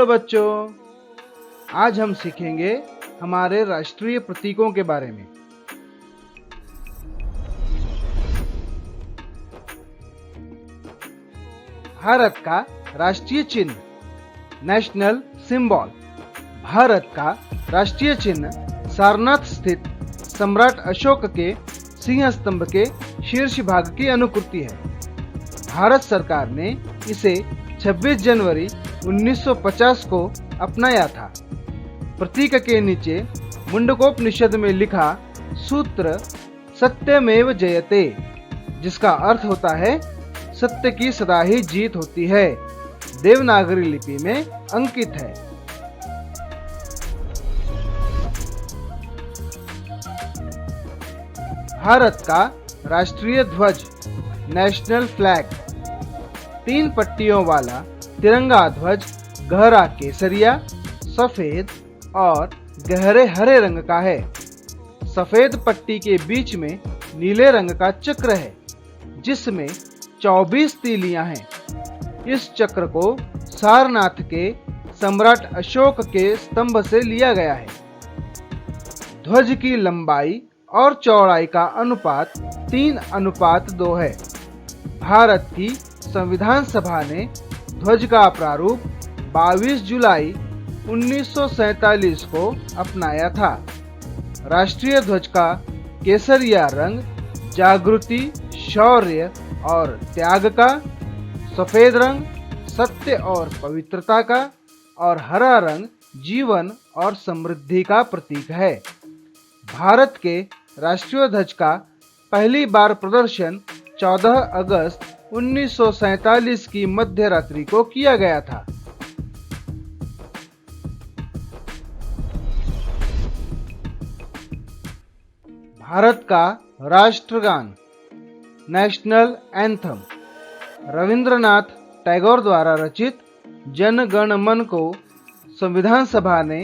Hello बच्चों, आज हम सीखेंगे हमारे राष्ट्रीय प्रतीकों के बारे में। भारत का राष्ट्रीय चिन्ह नेशनल सिंबल। भारत का राष्ट्रीय चिन्ह सारनाथ स्थित सम्राट अशोक के सिंह स्तंभ के शीर्ष भाग की अनुकृति है। भारत सरकार ने इसे 26 जनवरी 1950 को अपनाया था। प्रतीक के नीचे मुंडकोपनिषद में लिखा सूत्र सत्यमेव जयते, जिसका अर्थ होता है सत्य की सदा ही जीत होती है, देवनागरी लिपि में अंकित है। भारत का राष्ट्रीय ध्वज नेशनल फ्लैग 3 पट्टियों वाला तिरंगा ध्वज गहरा केसरिया, सफेद और गहरे हरे रंग का है। सफेद पट्टी के बीच में नीले रंग का चक्र है, जिसमें 24 तीलियां हैं। इस चक्र को सारनाथ के सम्राट अशोक के स्तंभ से लिया गया है। ध्वज की लंबाई और चौड़ाई का अनुपात 3:2 है। भारत की संविधान सभा ने ध्वज का प्रारूप 22 जुलाई 1947 को अपनाया था। राष्ट्रीय ध्वज का केसरिया रंग जागृति, शौर्य और त्याग का, सफेद रंग सत्य और पवित्रता का और हरा रंग जीवन और समृद्धि का प्रतीक है। भारत के राष्ट्रीय ध्वज का पहली बार प्रदर्शन 14 अगस्त 1947 की मध्य रात्रि को किया गया था। भारत का राष्ट्रगान नेशनल एंथम रविंद्रनाथ टैगोर द्वारा रचित जन गण मन को संविधान सभा ने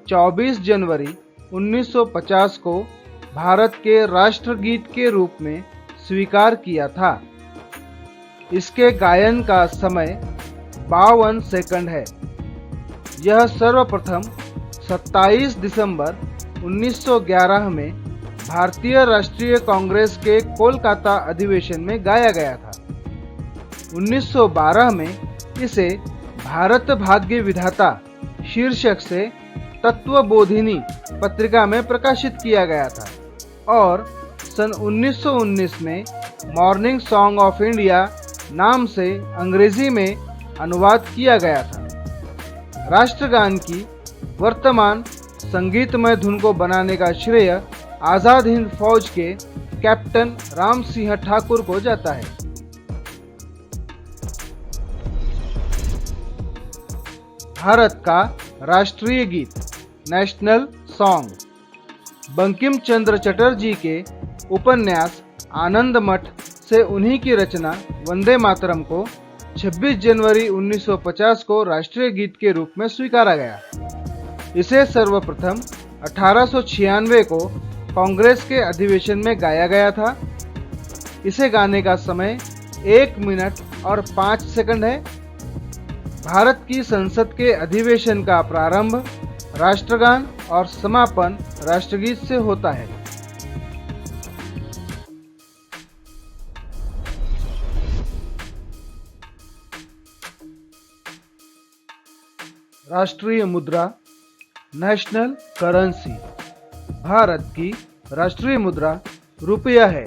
24 जनवरी 1950 को भारत के राष्ट्रगीत के रूप में स्वीकार किया था। इसके गायन का समय 52 सेकंड है। यह सर्वप्रथम 27 दिसंबर 1911 में भारतीय राष्ट्रीय कांग्रेस के कोलकाता अधिवेशन में गाया गया था। 1912 में इसे भारत भाग्य विधाता शीर्षक से तत्वबोधिनी पत्रिका में प्रकाशित किया गया था और सन 1919 में मॉर्निंग सॉन्ग ऑफ इंडिया नाम से अंग्रेजी में अनुवाद किया गया था। राष्ट्रगान की वर्तमान संगीतमय धुन को बनाने का श्रेय आजाद हिंद फौज के कैप्टन राम सिंह ठाकुर को जाता है। भारत का राष्ट्रीय गीत नेशनल सॉन्ग बंकिम चंद्र चटर्जी के उपन्यास आनंद मठ से उन्हीं की रचना वंदे मातरम को 26 जनवरी 1950 को राष्ट्रीय गीत के रूप में स्वीकारा गया। इसे सर्वप्रथम 1896 को कांग्रेस के अधिवेशन में गाया गया था। इसे गाने का समय 1 मिनट और 5 सेकंड है। भारत की संसद के अधिवेशन का प्रारंभ राष्ट्रगान और समापन राष्ट्रगीत से होता है। राष्ट्रीय मुद्रा नेशनल करेंसी। भारत की राष्ट्रीय मुद्रा रुपया है।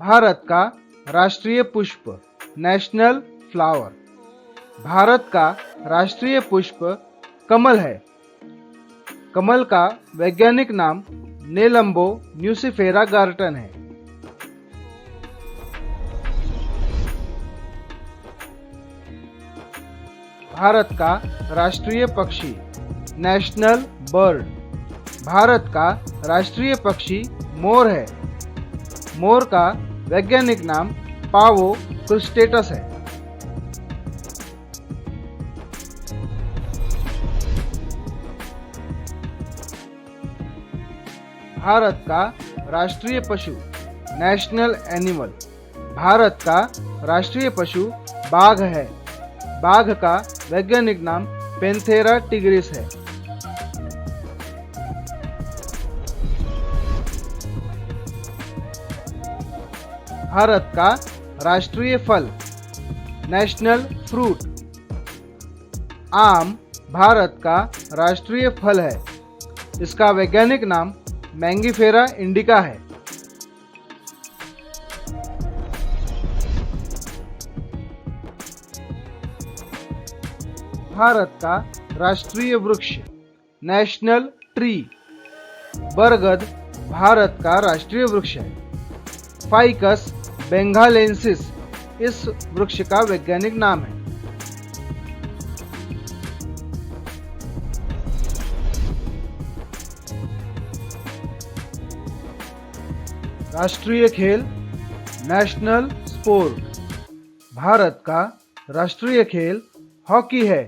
भारत का राष्ट्रीय पुष्प नेशनल फ्लावर। भारत का राष्ट्रीय पुष्प कमल है। कमल का वैज्ञानिक नाम नेलंबो न्यूसिफेरा गार्टन है। भारत का राष्ट्रीय पक्षी नेशनल बर्ड। भारत का राष्ट्रीय पक्षी मोर है। मोर का वैज्ञानिक नाम पावो क्रिस्टेटस है। भारत का राष्ट्रीय पशु नेशनल एनिमल। भारत का राष्ट्रीय पशु बाघ है। बाघ का वैज्ञानिक नाम पैंथेरा टिग्रिस है। भारत का राष्ट्रीय फल नेशनल फ्रूट। आम भारत का राष्ट्रीय फल है। इसका वैज्ञानिक नाम मैंगीफेरा इंडिका है। भारत का राष्ट्रीय वृक्ष नेशनल ट्री। बरगद भारत का राष्ट्रीय वृक्ष है। फाइकस बेंगालेंसिस इस वृक्ष का वैज्ञानिक नाम है। राष्ट्रीय खेल नेशनल स्पोर्ट। भारत का राष्ट्रीय खेल हॉकी है।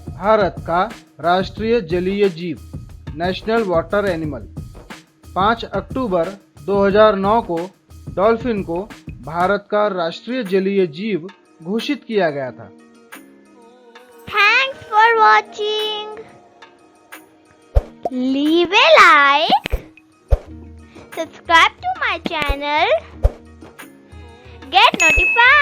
भारत का राष्ट्रीय जलीय जीव नेशनल वाटर एनिमल। 5 अक्टूबर 2009 को डॉल्फिन को भारत का राष्ट्रीय जलीय जीव घोषित किया गया था। Thanks for watching. Leave a like. Subscribe to my channel. Get notified.